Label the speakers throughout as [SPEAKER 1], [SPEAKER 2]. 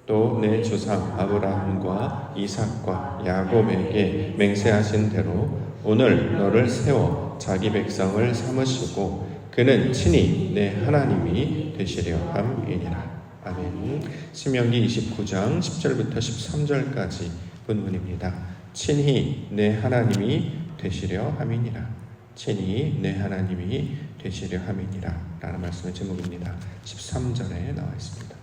[SPEAKER 1] 또 내 조상 아브라함과 이삭과 야곱에게 맹세하신 대로 오늘 너를 세워 자기 백성을 삼으시고 그는 친히 내 하나님이 되시려 함이니라. 아멘. 신명기 29장 10절부터 13절까지 본문입니다. 친히 내 하나님이 되시려 함이니라. 친히 내 하나님이 되시려 함이니라 라는 말씀의 제목입니다. 13절에 나와 있습니다.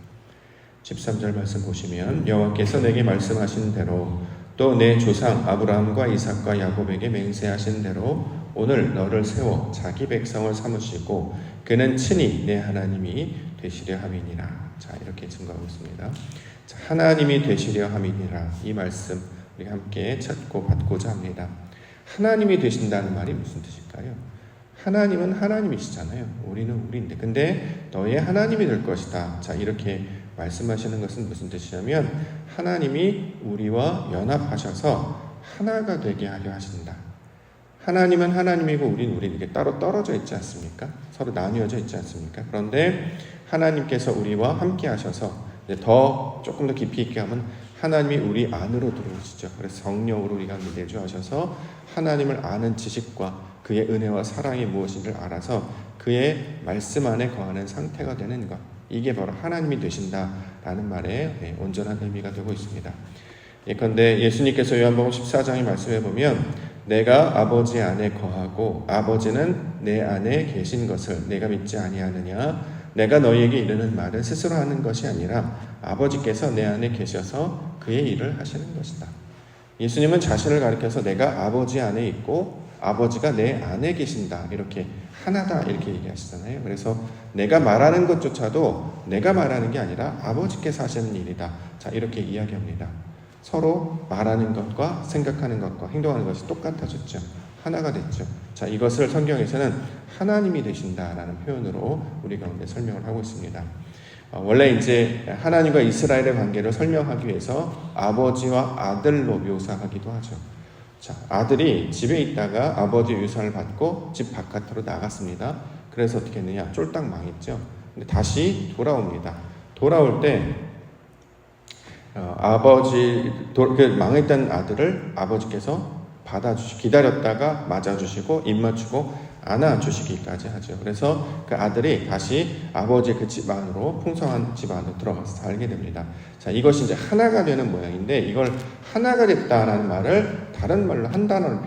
[SPEAKER 1] 13절 말씀 보시면 여호와께서 내게 말씀하신 대로 또 내 조상 아브라함과 이삭과 야곱에게 맹세하신 대로 오늘 너를 세워 자기 백성을 삼으시고 그는 친히 내 하나님이 되시려 함이니라. 자, 이렇게 증거하고 있습니다. 자, 하나님이 되시려 함이니라. 이 말씀 우리 함께 찾고 받고자 합니다. 하나님이 되신다는 말이 무슨 뜻일까요? 하나님은 하나님이시잖아요. 우리는 우리인데. 근데 너의 하나님이 될 것이다. 자, 이렇게 말씀하시는 것은 무슨 뜻이냐면 하나님이 우리와 연합하셔서 하나가 되게 하려 하신다. 하나님은 하나님이고 우리는 이렇게 따로 떨어져 있지 않습니까? 서로 나뉘어져 있지 않습니까? 그런데 하나님께서 우리와 함께 하셔서 조금 더 깊이 있게 하면 하나님이 우리 안으로 들어오시죠. 그래서 성령으로 우리가 내주하셔서 하나님을 아는 지식과 그의 은혜와 사랑이 무엇인지를 알아서 그의 말씀 안에 거하는 상태가 되는 것. 이게 바로 하나님이 되신다라는 말에 온전한 의미가 되고 있습니다. 예컨대 예수님께서 요한복음 14장의 말씀에 보면 내가 아버지 안에 거하고 아버지는 내 안에 계신 것을 내가 믿지 아니하느냐. 내가 너희에게 이르는 말은 스스로 하는 것이 아니라 아버지께서 내 안에 계셔서 그의 일을 하시는 것이다. 예수님은 자신을 가리켜서 내가 아버지 안에 있고 아버지가 내 안에 계신다. 이렇게 하나다 이렇게 얘기하시잖아요. 그래서 내가 말하는 것조차도 내가 말하는 게 아니라 아버지께서 하시는 일이다. 자, 이렇게 이야기합니다. 서로 말하는 것과 생각하는 것과 행동하는 것이 똑같아졌죠. 하나가 됐죠. 자, 이것을 성경에서는 하나님이 되신다라는 표현으로 우리 가운데 설명을 하고 있습니다. 원래 이제 하나님과 이스라엘의 관계를 설명하기 위해서 아버지와 아들로 묘사하기도 하죠. 자, 아들이 집에 있다가 아버지의 유산을 받고 집 바깥으로 나갔습니다. 그래서 어떻게 했느냐? 쫄딱 망했죠. 근데 다시 돌아옵니다. 돌아올 때 망했던 아들을 아버지께서 기다렸다가 맞아주시고 입 맞추고 안아주시기까지 하죠. 그래서 그 아들이 다시 아버지의 그 집안으로 풍성한 집안으로 들어가서 살게 됩니다. 자, 이것이 이제 하나가 되는 모양인데 이걸 하나가 됐다라는 말을 다른 말로 한 단어로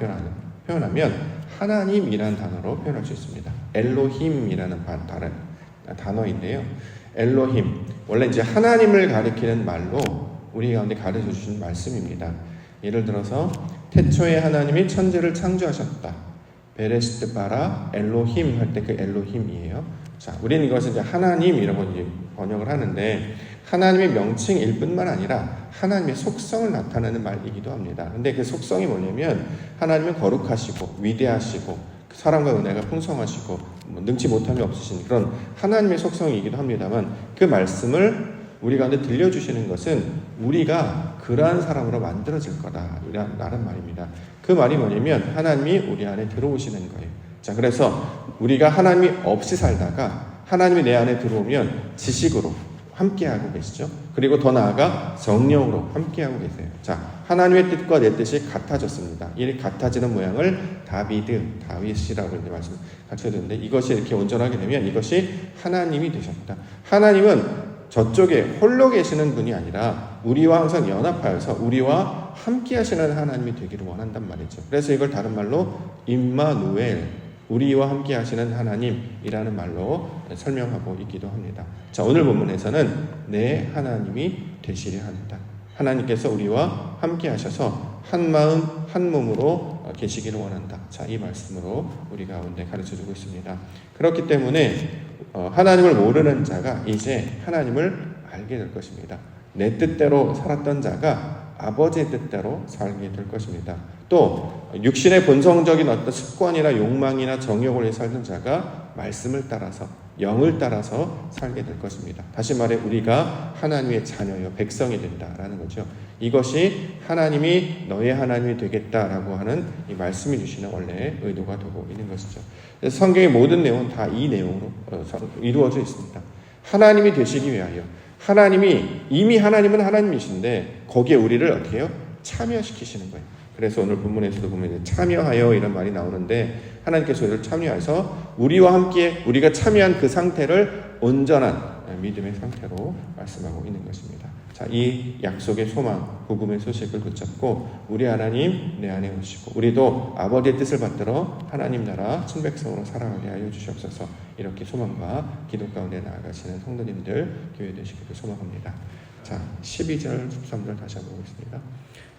[SPEAKER 1] 표현하면 하나님이라는 단어로 표현할 수 있습니다. 엘로힘이라는 다른 단어인데요. 엘로힘 원래 이제 하나님을 가리키는 말로 우리 가운데 가르쳐 주신 말씀입니다. 예를 들어서 태초에 하나님이 천지를 창조하셨다. 베레시트 바라 엘로힘 할 때 그 엘로힘이에요. 자, 우리는 이것을 이제 하나님이라고 이제 번역을 하는데 하나님의 명칭일 뿐만 아니라 하나님의 속성을 나타내는 말이기도 합니다. 근데 그 속성이 뭐냐면 하나님은 거룩하시고 위대하시고 사랑과 은혜가 풍성하시고 능치 못함이 없으신 그런 하나님의 속성이기도 합니다만 그 말씀을 우리 가운데 들려주시는 것은 우리가 그러한 사람으로 만들어질 거다라는 말입니다. 그 말이 뭐냐면 하나님이 우리 안에 들어오시는 거예요. 자, 그래서 우리가 하나님이 없이 살다가 하나님이 내 안에 들어오면 지식으로 함께하고 계시죠. 그리고 더 나아가 성령으로 함께하고 계세요. 자, 하나님의 뜻과 내 뜻이 같아졌습니다. 이 같아지는 모양을 다윗이라고 이제 말씀 같이 해드렸는데 이것이 이렇게 온전하게 되면 이것이 하나님이 되셨다. 하나님은 저쪽에 홀로 계시는 분이 아니라 우리와 항상 연합하여서 우리와 함께 하시는 하나님이 되기를 원한단 말이죠. 그래서 이걸 다른 말로 임마누엘, 우리와 함께 하시는 하나님이라는 말로 설명하고 있기도 합니다. 자, 오늘 본문에서는 내 하나님이 되시려 한다. 하나님께서 우리와 함께 하셔서 한 마음 한 몸으로 계시기를 원한다. 자, 이 말씀으로 우리 가운데 가르쳐주고 있습니다. 그렇기 때문에 하나님을 모르는 자가 이제 하나님을 알게 될 것입니다. 내 뜻대로 살았던 자가 아버지의 뜻대로 살게 될 것입니다. 또 육신의 본성적인 어떤 습관이나 욕망이나 정욕을 위해 살던 자가 말씀을 따라서 영을 따라서 살게 될 것입니다. 다시 말해 우리가 하나님의 자녀요 백성이 된다라는 거죠. 이것이 하나님이 너의 하나님이 되겠다라고 하는 이 말씀이 주시는 원래 의도가 되고 있는 것이죠. 그래서 성경의 모든 내용은 다 이 내용으로 이루어져 있습니다. 하나님이 되시기 위하여 이미 하나님은 하나님이신데 거기에 우리를 어떻게 해요? 참여시키시는 거예요. 그래서 오늘 본문에서도 보면 참여하여 이런 말이 나오는데 하나님께서 우리를 참여해서 우리와 함께 우리가 참여한 그 상태를 온전한 믿음의 상태로 말씀하고 있는 것입니다. 자, 이 약속의 소망, 복음의 소식을 붙잡고 우리 하나님 내 안에 오시고 우리도 아버지의 뜻을 받들어 하나님 나라 친백성으로 살아가게 하여 주시옵소서. 이렇게 소망과 기도 가운데 나아가시는 성도님들 교회 되시기를 소망합니다. 자, 12절 13절 다시 한번 보겠습니다.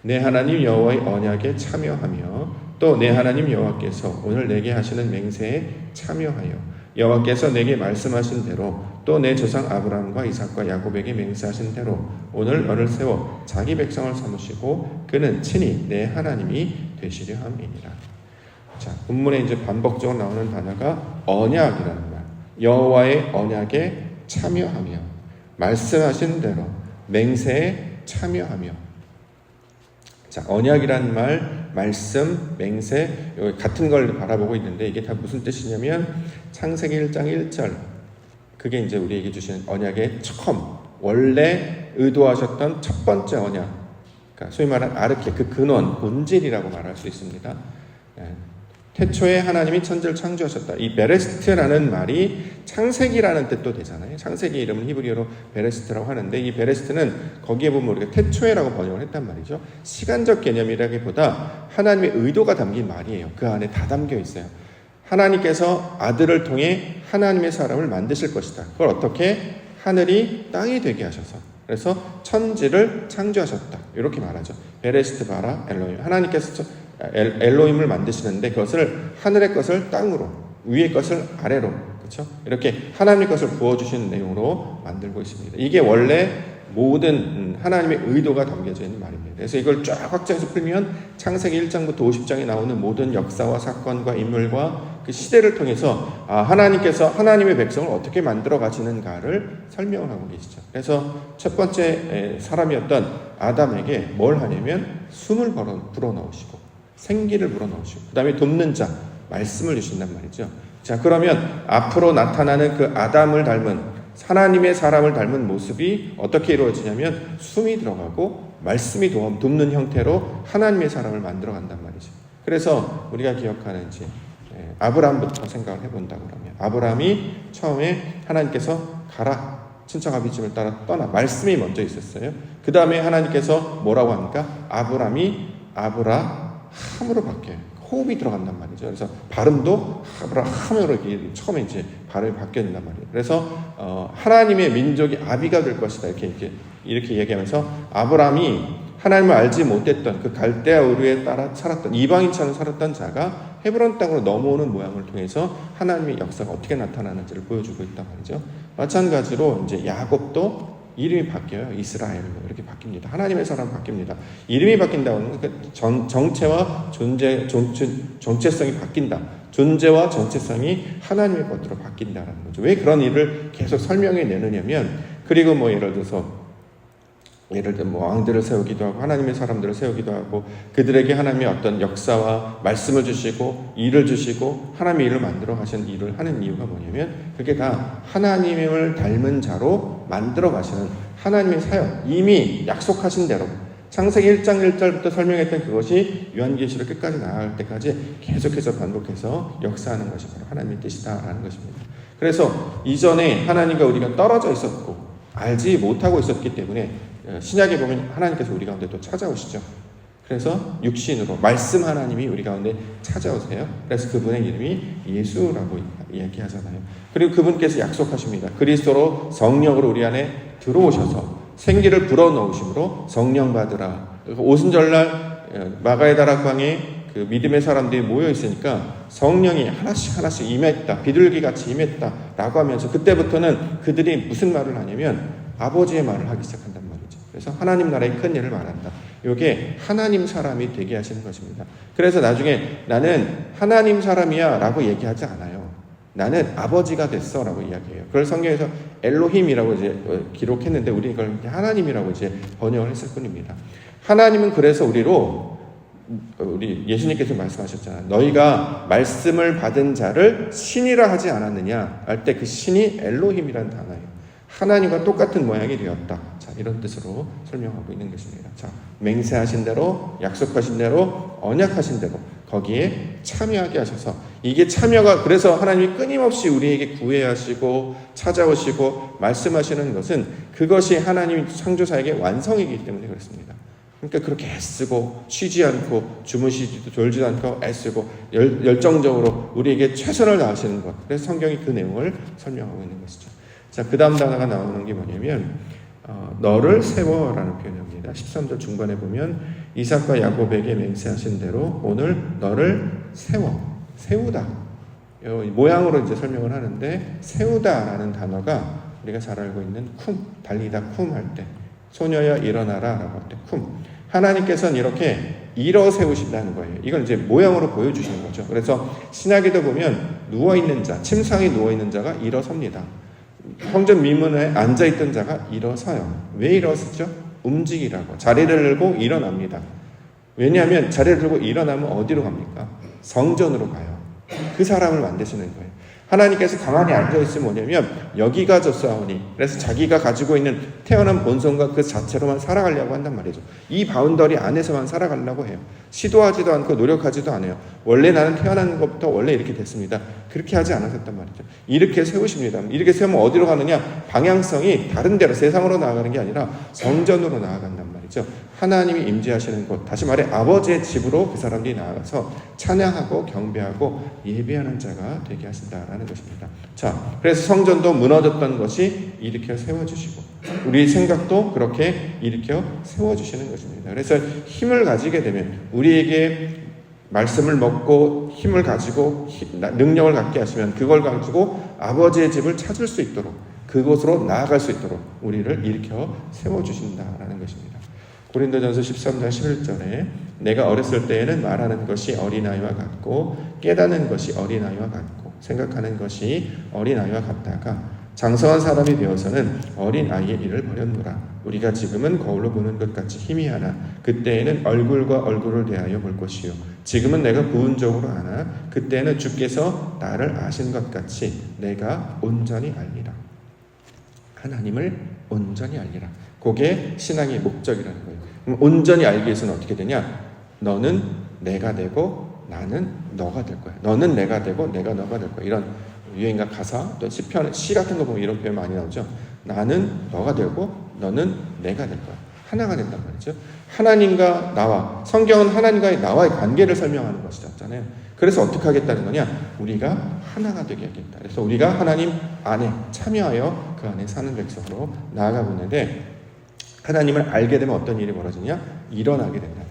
[SPEAKER 1] 내 하나님 여호와의 언약에 참여하며 또 내 하나님 여호와께서 오늘 내게 하시는 맹세에 참여하여 여호와께서 내게 말씀하신 대로 또 내 조상 아브라함과 이삭과 야곱에게 맹세하신 대로 오늘 너를 세워 자기 백성을 삼으시고 그는 친히 내 하나님이 되시려 함이니라. 자, 본문에 이제 반복적으로 나오는 단어가 언약이라는 말. 여호와의 언약에 참여하며 말씀하신 대로 맹세에 참여하며. 자, 언약이란 말, 말씀, 맹세, 여기 같은 걸 바라보고 있는데 이게 다 무슨 뜻이냐면 창세기 1장 1절 그게 이제 우리에게 주시는 언약의 처음, 원래 의도하셨던 첫 번째 언약, 그러니까 소위 말하는 아르케, 그 근원, 본질이라고 말할 수 있습니다. 태초에 하나님이 천지를 창조하셨다. 이 베레스트라는 말이 창세기라는 뜻도 되잖아요. 창세기 이름은 히브리어로 베레스트라고 하는데 이 베레스트는 거기에 보면 우리가 태초에라고 번역을 했단 말이죠. 시간적 개념이라기보다 하나님의 의도가 담긴 말이에요. 그 안에 다 담겨 있어요. 하나님께서 아들을 통해 하나님의 사람을 만드실 것이다. 그걸 어떻게? 하늘이 땅이 되게 하셔서. 그래서 천지를 창조하셨다. 이렇게 말하죠. 베레스트 바라 엘로힘. 하나님께서 엘로힘을 만드시는데 그것을 하늘의 것을 땅으로, 위의 것을 아래로, 그렇죠? 이렇게 하나님의 것을 부어주시는 내용으로 만들고 있습니다. 이게 원래 모든 하나님의 의도가 담겨져 있는 말입니다. 그래서 이걸 쫙 확장해서 풀면 창세기 1장부터 50장에 나오는 모든 역사와 사건과 인물과 그 시대를 통해서 하나님께서 하나님의 백성을 어떻게 만들어 가시는가를 설명을 하고 계시죠. 그래서 첫 번째 사람이었던 아담에게 뭘 하냐면 숨을 불어넣으시고 생기를 불어넣으시고 그 다음에 돕는 자, 말씀을 주신단 말이죠. 자, 그러면 앞으로 나타나는 그 아담을 닮은 하나님의 사람을 닮은 모습이 어떻게 이루어지냐면 숨이 들어가고 말씀이 돕는 형태로 하나님의 사람을 만들어 간단 말이죠. 그래서 우리가 기억하는 이제 아브라함부터 생각을 해본다 그러면 아브라함이 처음에 하나님께서 가라 친척 아비집을 따라 떠나 말씀이 먼저 있었어요. 그 다음에 하나님께서 뭐라고 합니까? 아브라함이 아브라함으로 바뀌어요. 호흡이 들어간단 말이죠. 그래서 발음도 아브라함으로 처음에 이제 발음이 바뀌어진단 말이에요. 그래서 하나님의 민족이 아비가 될 것이다 이렇게 얘기하면서 아브라함이 하나님을 알지 못했던 그 갈대아 우르에 따라 살았던 이방인처럼 살았던 자가 헤브론 땅으로 넘어오는 모양을 통해서 하나님의 역사가 어떻게 나타나는지를 보여주고 있단 말이죠. 마찬가지로 이제 야곱도 이름이 바뀌어요. 이스라엘로 이렇게 바뀝니다. 하나님의 사람 바뀝니다. 이름이 바뀐다고 하는 건 정체와 정체성이 바뀐다. 존재와 정체성이 하나님의 것으로 바뀐다는 거죠. 왜 그런 일을 계속 설명해 내느냐면 그리고 예를 들어 왕들을 세우기도 하고 하나님의 사람들을 세우기도 하고 그들에게 하나님의 어떤 역사와 말씀을 주시고 일을 주시고 하나님의 일을 만들어 가시는 일을 하는 이유가 뭐냐면 그게 다 하나님을 닮은 자로 만들어 가시는 하나님의 사역, 이미 약속하신 대로 창세기 1장 1절부터 설명했던 그것이 요한계시록 끝까지 나아갈 때까지 계속해서 반복해서 역사하는 것이 바로 하나님의 뜻이다라는 것입니다. 그래서 이전에 하나님과 우리가 떨어져 있었고 알지 못하고 있었기 때문에 신약에 보면 하나님께서 우리 가운데 또 찾아오시죠. 그래서 육신으로 말씀 하나님이 우리 가운데 찾아오세요. 그래서 그분의 이름이 예수라고 이야기하잖아요. 그리고 그분께서 약속하십니다. 그리스도로 성령으로 우리 안에 들어오셔서 생기를 불어넣으심으로 성령 받으라. 오순절날 마가에다라 광에 그 믿음의 사람들이 모여 있으니까 성령이 하나씩 임했다. 비둘기같이 임했다라고 하면서 그때부터는 그들이 무슨 말을 하냐면 아버지의 말을 하기 시작한단 말이죠. 그래서 하나님 나라의 큰 일을 말한다. 이게 하나님 사람이 되게 하시는 것입니다. 그래서 나중에 나는 하나님 사람이야 라고 얘기하지 않아요. 나는 아버지가 됐어 라고 이야기해요. 그걸 성경에서 엘로힘이라고 이제 기록했는데 우리는 그걸 하나님이라고 이제 번역을 했을 뿐입니다. 하나님은 그래서 우리 예수님께서 말씀하셨잖아요. 너희가 말씀을 받은 자를 신이라 하지 않았느냐 할 때 그 신이 엘로힘이라는 단어예요. 하나님과 똑같은 모양이 되었다. 자, 이런 뜻으로 설명하고 있는 것입니다. 자, 맹세하신 대로, 약속하신 대로, 언약하신 대로 거기에 참여하게 하셔서, 이게 참여가, 그래서 하나님이 끊임없이 우리에게 구애하시고 찾아오시고 말씀하시는 것은 그것이 하나님 창조사에게 완성이기 때문에 그렇습니다. 그러니까 그렇게 애쓰고 쉬지 않고 주무시지도 졸지도 않고 애쓰고 열정적으로 우리에게 최선을 다하시는 것. 그래서 성경이 그 내용을 설명하고 있는 것이죠. 자, 그 다음 단어가 나오는 게 뭐냐면 너를 세워라는 표현입니다. 13절 중반에 보면 이삭과 야곱에게 맹세하신 대로 오늘 너를 세우다. 모양으로 이제 설명을 하는데, 세우다라는 단어가 우리가 잘 알고 있는 달리다 할 때, 소녀여 일어나라 라고 할 때 하나님께서는 이렇게 일어 세우신다는 거예요. 이걸 이제 모양으로 보여주시는 거죠. 그래서 신약에도 보면 누워있는 자, 침상에 누워있는 자가 일어섭니다. 성전 미문에 앉아있던 자가 일어서요. 왜 일어서죠? 움직이라고. 자리를 들고 일어납니다. 왜냐하면 자리를 들고 일어나면 어디로 갑니까? 성전으로 가요. 그 사람을 만드시는 거예요. 하나님께서 가만히 앉아있으면 뭐냐면 여기가 졌사오니, 그래서 자기가 가지고 있는 태어난 본성과 그 자체로만 살아가려고 한단 말이죠. 이 바운더리 안에서만 살아가려고 해요. 시도하지도 않고 노력하지도 않아요. 원래 나는 태어난 것부터 원래 이렇게 됐습니다. 그렇게 하지 않았었단 말이죠. 이렇게 세우십니다. 이렇게 세우면 어디로 가느냐? 방향성이 다른 데로, 세상으로 나아가는 게 아니라 성전으로 나아간단 말이죠. 하나님이 임재하시는 곳, 다시 말해 아버지의 집으로 그 사람들이 나아가서 찬양하고 경배하고 예배하는 자가 되게 하신다라는 것입니다. 자, 그래서 성전도 무너졌던 것이 일으켜 세워주시고 우리 생각도 그렇게 일으켜 세워주시는 것입니다. 그래서 힘을 가지게 되면, 우리에게 말씀을 먹고 힘을 가지고 능력을 갖게 하시면 그걸 가지고 아버지의 집을 찾을 수 있도록, 그곳으로 나아갈 수 있도록 우리를 일으켜 세워주신다라는 것입니다. 고린도전서 13장 11절에 내가 어렸을 때에는 말하는 것이 어린아이와 같고 깨닫는 것이 어린아이와 같고 생각하는 것이 어린아이와 같다가 장성한 사람이 되어서는 어린아이의 일을 버렸노라. 우리가 지금은 거울로 보는 것 같이 희미하나 그때에는 얼굴과 얼굴을 대하여 볼 것이요 지금은 내가 부분적으로 아나 그때에는 주께서 나를 아신 것 같이 내가 온전히 알리라. 하나님을 온전히 알리라. 그게 신앙의 목적이라는 거예요. 그럼 온전히 알기 위해서는 어떻게 되냐? 너는 내가 되고 나는 너가 될 거야. 너는 내가 되고 내가 너가 될 거야. 이런 유행가 가사, 또 시편, 시 같은 거 보면 이런 표현 많이 나오죠. 나는 너가 되고 너는 내가 될 거야. 하나가 된단 말이죠. 하나님과 나와, 성경은 하나님과의 나와의 관계를 설명하는 것이잖아요. 그래서 어떻게 하겠다는 거냐? 우리가 하나가 되게 하겠다. 그래서 우리가 하나님 안에 참여하여 그 안에 사는 백성으로 나아가고 있는데, 하나님을 알게 되면 어떤 일이 벌어지냐? 일어나게 된다.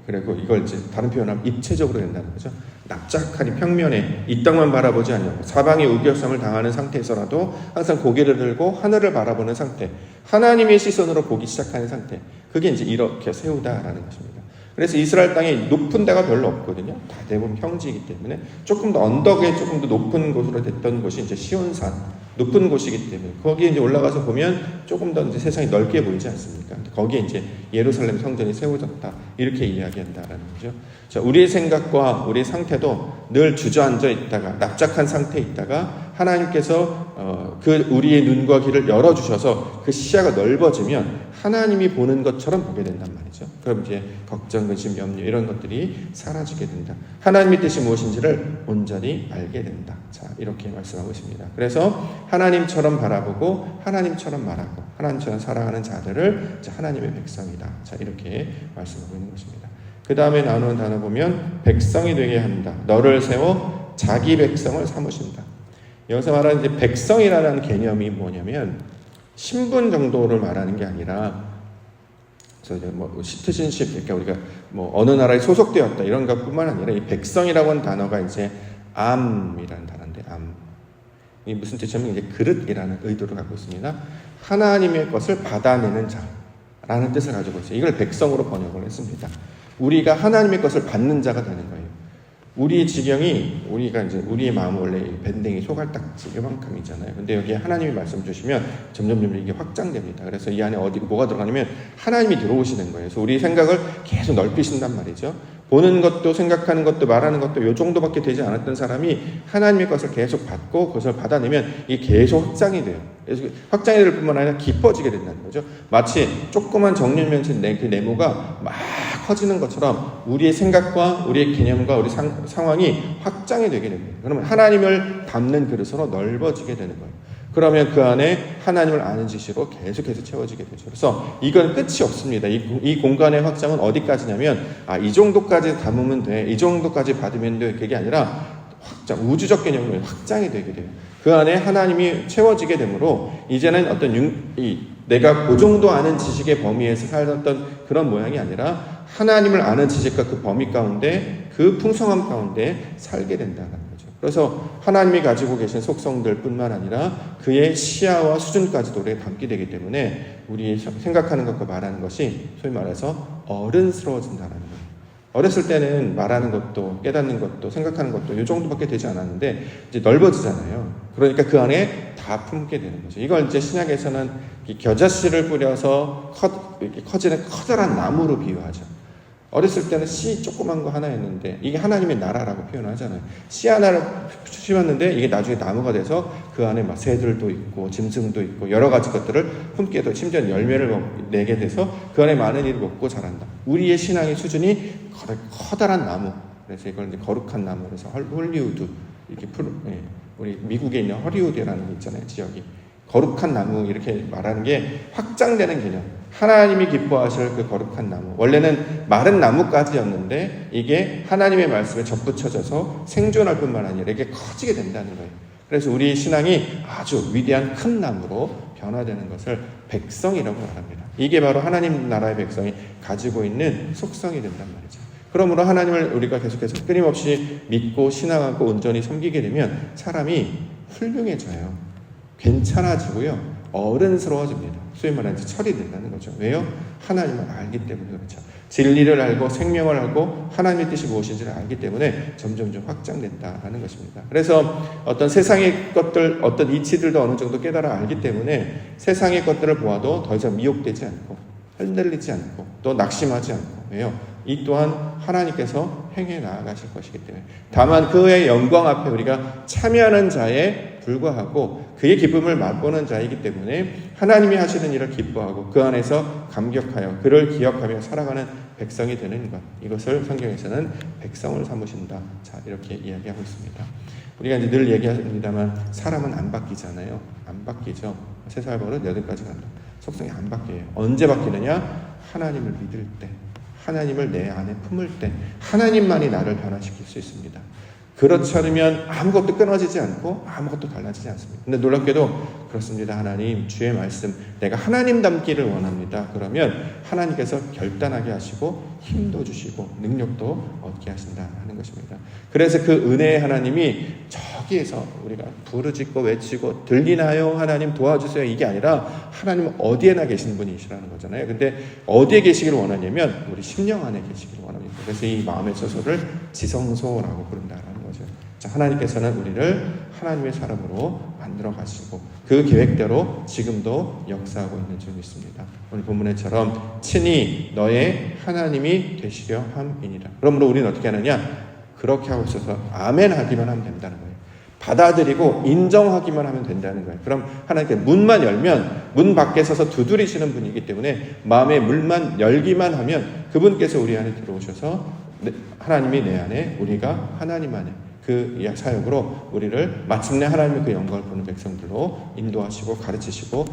[SPEAKER 1] 그리고 이걸 이제 다른 표현하면 입체적으로 된다는 거죠. 납작하니 평면에 이 땅만 바라보지 않냐고, 사방에 우겨섬을 당하는 상태에서라도 항상 고개를 들고 하늘을 바라보는 상태, 하나님의 시선으로 보기 시작하는 상태, 그게 이제 이렇게 세우다라는 것입니다. 그래서 이스라엘 땅에 높은 데가 별로 없거든요. 다 대부분 평지이기 때문에 조금 더 언덕에 조금 더 높은 곳으로 됐던 곳이 이제 시온산, 높은 곳이기 때문에 거기에 이제 올라가서 보면 조금 더 이제 세상이 넓게 보이지 않습니까? 거기에 이제 예루살렘 성전이 세워졌다, 이렇게 이야기한다라는 거죠. 자, 우리의 생각과 우리의 상태도 늘 주저앉아 있다가 납작한 상태에 있다가 하나님께서 그 우리의 눈과 귀를 열어주셔서 그 시야가 넓어지면 하나님이 보는 것처럼 보게 된단 말이죠. 그럼 이제 걱정, 근심, 염려 이런 것들이 사라지게 된다. 하나님의 뜻이 무엇인지를 온전히 알게 된다. 자, 이렇게 말씀하고 있습니다. 그래서 하나님처럼 바라보고 하나님처럼 말하고 하나님처럼 살아가는 자들을 하나님의 백성이다. 자, 이렇게 말씀하고 있는 것입니다. 그 다음에 나오는 단어 보면 백성이 되게 한다. 너를 세워 자기 백성을 삼으신다. 여기서 말하는 이제 백성이라는 개념이 뭐냐면 신분 정도를 말하는 게 아니라, 그래서 뭐 시티즌십, 이렇게 우리가 뭐 어느 나라에 소속되었다 이런 것뿐만 아니라 이 백성이라고 하는 단어가 이제 암이라는 단어인데, 이 무슨 뜻이냐면 이제 그릇이라는 의도를 갖고 있습니다. 하나님의 것을 받아내는 자라는 뜻을 가지고 있어요. 이걸 백성으로 번역을 했습니다. 우리가 하나님의 것을 받는 자가 되는 거예요. 우리 지경이 우리가 이제 우리의 마음 원래 밴댕이 소갈딱지 요만큼이잖아요. 근데 여기에 하나님이 말씀 주시면 점점 이게 확장됩니다. 그래서 이 안에 어디 뭐가 들어가냐면 하나님이 들어오시는 거예요. 그래서 우리 생각을 계속 넓히신단 말이죠. 보는 것도 생각하는 것도 말하는 것도 요 정도밖에 되지 않았던 사람이 하나님의 것을 계속 받고 그것을 받아내면 이게 계속 확장이 돼요. 그래서 확장이 될 뿐만 아니라 깊어지게 된다는 거죠. 마치 조그만 정육면체 그 네모가 막 커지는 것처럼 우리의 생각과 우리의 개념과 우리 상황이 확장이 되게 됩니다. 그러면 하나님을 담는 그릇으로 넓어지게 되는 거예요. 그러면 그 안에 하나님을 아는 지식으로 계속해서 채워지게 되죠. 그래서 이건 끝이 없습니다. 이 공간의 확장은 어디까지냐면 이 정도까지 담으면 돼, 이 정도까지 받으면 돼, 그게 아니라 확장, 우주적 개념으로 확장이 되게 돼요. 그 안에 하나님이 채워지게 되므로 이제는 어떤 내가 그 정도 아는 지식의 범위에서 살았던 그런 모양이 아니라 하나님을 아는 지식과 그 범위 가운데 그 풍성함 가운데 살게 된다는 거죠. 그래서 하나님이 가지고 계신 속성들 뿐만 아니라 그의 시야와 수준까지도 우리가 담게 되기 때문에 우리 생각하는 것과 말하는 것이 소위 말해서 어른스러워진다는 거예요. 어렸을 때는 말하는 것도 깨닫는 것도 생각하는 것도 이 정도밖에 되지 않았는데 이제 넓어지잖아요. 그러니까 그 안에 다 품게 되는 거죠. 이걸 이제 신약에서는 겨자씨를 뿌려서 커지는 커다란 나무로 비유하죠. 어렸을 때는 씨 조그만 거 하나였는데 이게 하나님의 나라라고 표현하잖아요. 씨 하나를 심었는데 이게 나중에 나무가 돼서 그 안에 막 새들도 있고 짐승도 있고 여러 가지 것들을 품게 되고 심지어 열매를 내게 돼서 그 안에 많은 일을 먹고 자란다. 우리의 신앙의 수준이 커다란 나무. 그래서 이걸 이제 거룩한 나무. 그래서 헐리우드 이렇게 우리 미국에 있는 헐리우드라는 게 있잖아요. 지역이 거룩한 나무 이렇게 말하는 게 확장되는 개념. 하나님이 기뻐하실 그 거룩한 나무. 원래는 마른 나무까지였는데 이게 하나님의 말씀에 접붙여져서 생존할 뿐만 아니라 이게 커지게 된다는 거예요. 그래서 우리 신앙이 아주 위대한 큰 나무로 변화되는 것을 백성이라고 말합니다. 이게 바로 하나님 나라의 백성이 가지고 있는 속성이 된단 말이죠. 그러므로 하나님을 우리가 계속해서 끊임없이 믿고 신앙하고 온전히 섬기게 되면 사람이 훌륭해져요. 괜찮아지고요. 어른스러워집니다. 소위 말하는 철이 된다는 거죠. 왜요? 하나님을 알기 때문에 그렇죠. 진리를 알고 생명을 알고 하나님의 뜻이 무엇인지를 알기 때문에 점점 확장된다는 것입니다. 그래서 어떤 세상의 것들, 어떤 이치들도 어느 정도 깨달아 알기 때문에 세상의 것들을 보아도 더 이상 미혹되지 않고 흔들리지 않고 또 낙심하지 않고. 왜요? 이 또한 하나님께서 행해 나아가실 것이기 때문에. 다만 그의 영광 앞에 우리가 참여하는 자에 불과하고 그의 기쁨을 맛보는 자이기 때문에 하나님이 하시는 일을 기뻐하고 그 안에서 감격하여 그를 기억하며 살아가는 백성이 되는 것. 이것을 성경에서는 백성을 삼으신다. 자, 이렇게 이야기하고 있습니다. 우리가 이제 늘 얘기합니다만 사람은 안 바뀌잖아요. 안 바뀌죠. 3살 버릇 8가지 간다. 속성이 안 바뀌어요. 언제 바뀌느냐? 하나님을 믿을 때, 하나님을 내 안에 품을 때 하나님만이 나를 변화시킬 수 있습니다. 그렇지 않으면 아무것도 끊어지지 않고 아무것도 달라지지 않습니다. 근데 놀랍게도 그렇습니다. 하나님, 주의 말씀 내가 하나님 닮기를 원합니다. 그러면 하나님께서 결단하게 하시고 힘도 주시고 능력도 얻게 하신다는 것입니다. 그래서 그 은혜의 하나님이 저기에서 우리가 부르짖고 외치고 들리나요? 하나님 도와주세요. 이게 아니라 하나님은 어디에나 계신 분이시라는 거잖아요. 근데 어디에 계시기를 원하냐면 우리 심령 안에 계시기를 원합니다. 그래서 이 마음의 처소를 지성소라고 부른다는 거죠. 자, 하나님께서는 우리를 하나님의 사람으로 만들어 가시고 그 계획대로 지금도 역사하고 있는 줄 믿습니다. 오늘 본문에처럼 친히 너의 하나님이 되시려 함이니라. 그러므로 우리는 어떻게 하느냐? 그렇게 하고 있어서 아멘 하기만 하면 된다는 거예요. 받아들이고 인정하기만 하면 된다는 거예요. 그럼 하나님께 문만 열면 문 밖에 서서 두드리시는 분이기 때문에 마음의 문만 열기만 하면 그분께서 우리 안에 들어오셔서 하나님이 내 안에 우리가 하나님 안에 그 사역으로 우리를 마침내 하나님의 그 영광을 보는 백성들로 인도하시고 가르치시고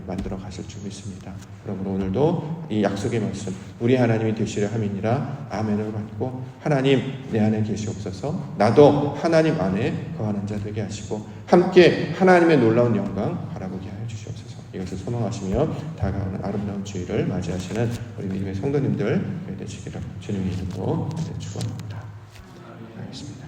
[SPEAKER 1] 만들어 가실 줄 믿습니다. 그러므로 오늘도 이 약속의 말씀 우리 하나님이 되시려 함이니라 아멘을 받고 하나님 내 안에 계시옵소서 나도 하나님 안에 거하는 자 되게 하시고 함께 하나님의 놀라운 영광 바라보게 하여 주시옵소서. 이것을 소망하시며 다가오는 아름다운 주일을 맞이하시는 우리 믿음의 성도님들 되시기를 주님의 이름으로 축원합니다. 알겠습니다.